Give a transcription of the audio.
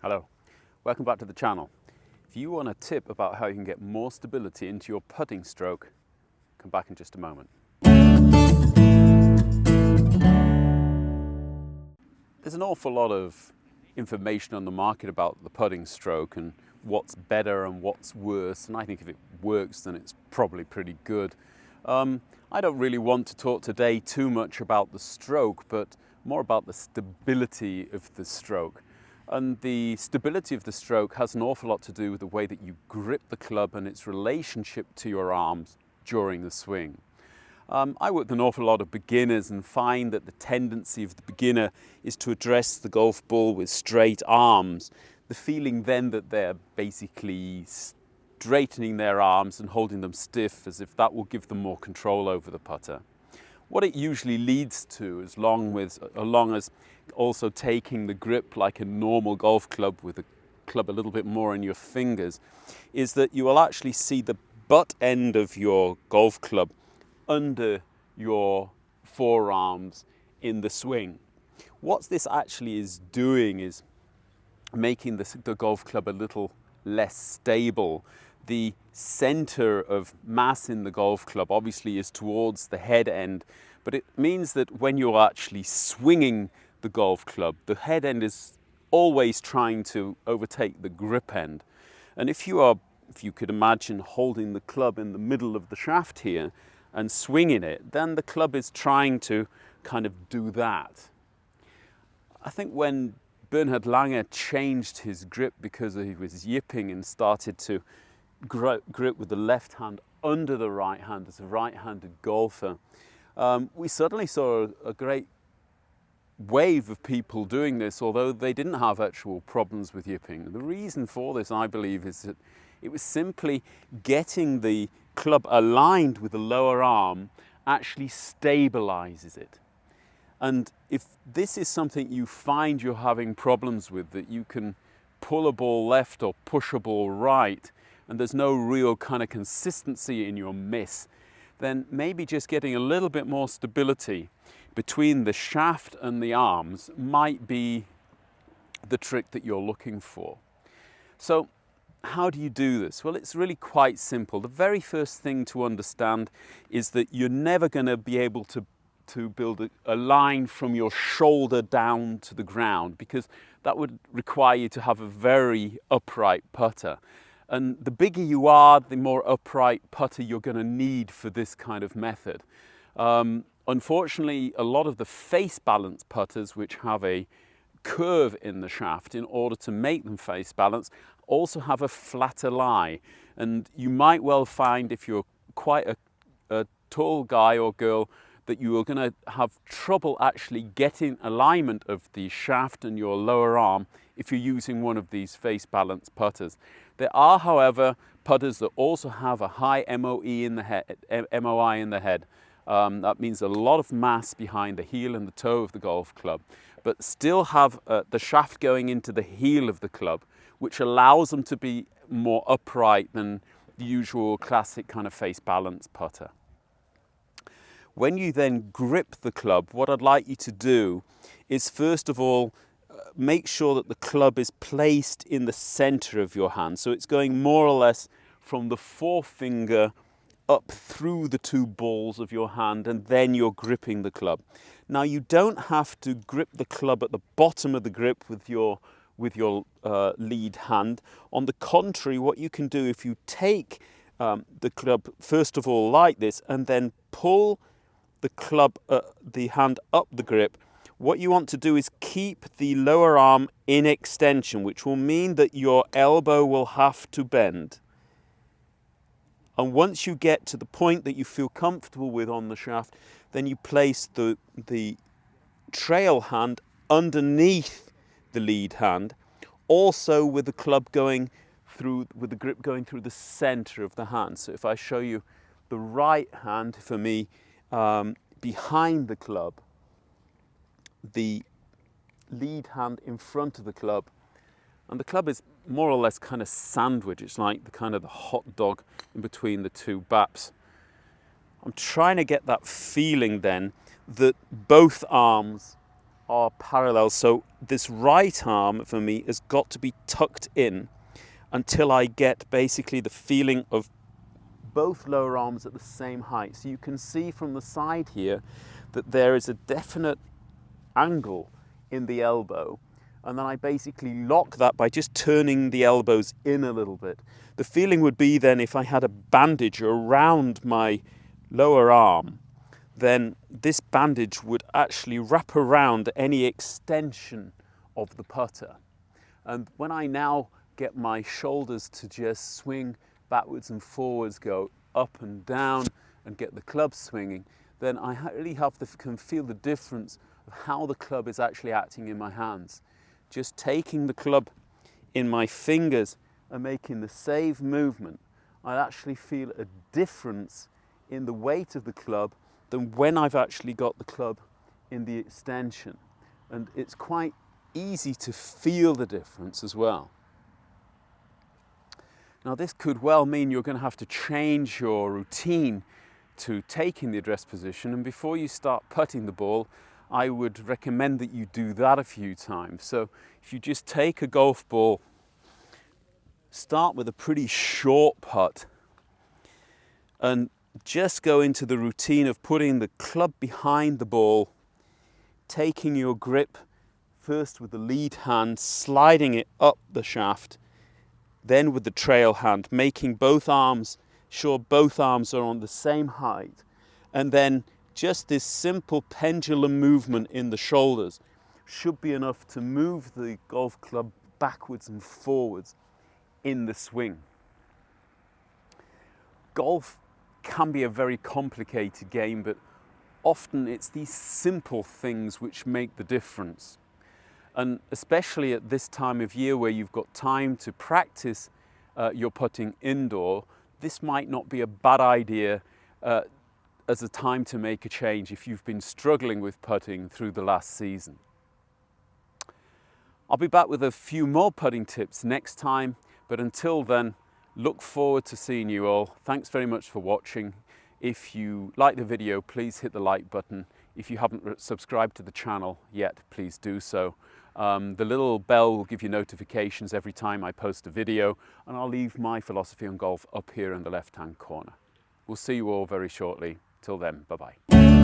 Hello, welcome back to the channel. If you want a tip about how you can get more stability into your putting stroke, come back in just a moment. There's an awful lot of information on the market about the putting stroke and what's better and what's worse, and I think if it works then it's probably pretty good. I don't really want to talk today too much about the stroke, but more about the stability of the stroke. And the stability of the stroke has an awful lot to do with the way that you grip the club and its relationship to your arms during the swing. I work with an awful lot of beginners and find that the tendency of the beginner is to address the golf ball with straight arms. The feeling then that they're basically straightening their arms and holding them stiff as if that will give them more control over the putter. What it usually leads to, along as also taking the grip like a normal golf club with the club a little bit more in your fingers, is that you will actually see the butt end of your golf club under your forearms in the swing. What this actually is doing is making the golf club a little less stable. The center of mass in the golf club obviously is towards the head end, but it means that when you're actually swinging the golf club, the head end is always trying to overtake the grip end. And if you could imagine holding the club in the middle of the shaft here and swinging it, then the club is trying to kind of do that. I think when Bernhard Langer changed his grip because he was yipping and started to grip with the left hand under the right hand as a right-handed golfer, we suddenly saw a great wave of people doing this, although they didn't have actual problems with yipping. The reason for this, I believe, is that it was simply getting the club aligned with the lower arm actually stabilizes it. And if this is something you find you're having problems with, that you can pull a ball left or push a ball right, and there's no real kind of consistency in your miss, then maybe just getting a little bit more stability between the shaft and the arms might be the trick that you're looking for. So how do you do this? Well, it's really quite simple. The very first thing to understand is that you're never going to be able to build a line from your shoulder down to the ground, because that would require you to have a very upright putter. And the bigger you are, the more upright putter you're going to need for this kind of method. Unfortunately, a lot of the face balance putters, which have a curve in the shaft in order to make them face balance, also have a flatter lie. And you might well find, if you're quite a tall guy or girl, that you are going to have trouble actually getting alignment of the shaft and your lower arm if you're using one of these face balance putters. There are, however, putters that also have a high MOI in the head. That means a lot of mass behind the heel and the toe of the golf club, but still have the shaft going into the heel of the club, which allows them to be more upright than the usual classic kind of face balance putter. When you then grip the club, what I'd like you to do is, first of all, make sure that the club is placed in the center of your hand. So it's going more or less from the forefinger up through the two balls of your hand, and then you're gripping the club. Now, you don't have to grip the club at the bottom of the grip with your lead hand. On the contrary, what you can do, if you take the club, first of all, like this, and then pull the club, the hand up the grip, what you want to do is keep the lower arm in extension, which will mean that your elbow will have to bend. And once you get to the point that you feel comfortable with on the shaft, then you place the trail hand underneath the lead hand, also with the club going through, with the grip going through the center of the hand. So if I show you the right hand for me, behind the club, the lead hand in front of the club, and the club is more or less kind of sandwiched. It's like the kind of the hot dog in between the two baps. I'm trying to get that feeling then that both arms are parallel. So this right arm for me has got to be tucked in until I get basically the feeling of both lower arms at the same height. So you can see from the side here that there is a definite angle in the elbow, and then I basically lock that by just turning the elbows in a little bit. The feeling would be then if I had a bandage around my lower arm, then this bandage would actually wrap around any extension of the putter. And when I now get my shoulders to just swing backwards and forwards, go up and down, and get the club swinging, then I really can feel the difference of how the club is actually acting in my hands. Just taking the club in my fingers and making the save movement, I actually feel a difference in the weight of the club than when I've actually got the club in the extension. And it's quite easy to feel the difference as well. Now this could well mean you're going to have to change your routine to taking the address position, and before you start putting the ball, I would recommend that you do that a few times. So if you just take a golf ball, start with a pretty short putt, and just go into the routine of putting the club behind the ball, taking your grip first with the lead hand, sliding it up the shaft, then with the trail hand, making sure both arms are on the same height, and then just this simple pendulum movement in the shoulders should be enough to move the golf club backwards and forwards in the swing. Golf can be a very complicated game, but often it's these simple things which make the difference. And especially at this time of year where you've got time to practice your putting indoor, this might not be a bad idea as a time to make a change if you've been struggling with putting through the last season. I'll be back with a few more putting tips next time, but until then, look forward to seeing you all. Thanks very much for watching. If you like the video, please hit the like button. If you haven't subscribed to the channel yet, please do so. The little bell will give you notifications every time I post a video, and I'll leave my philosophy on golf up here in the left-hand corner. We'll see you all very shortly. Till then, bye-bye.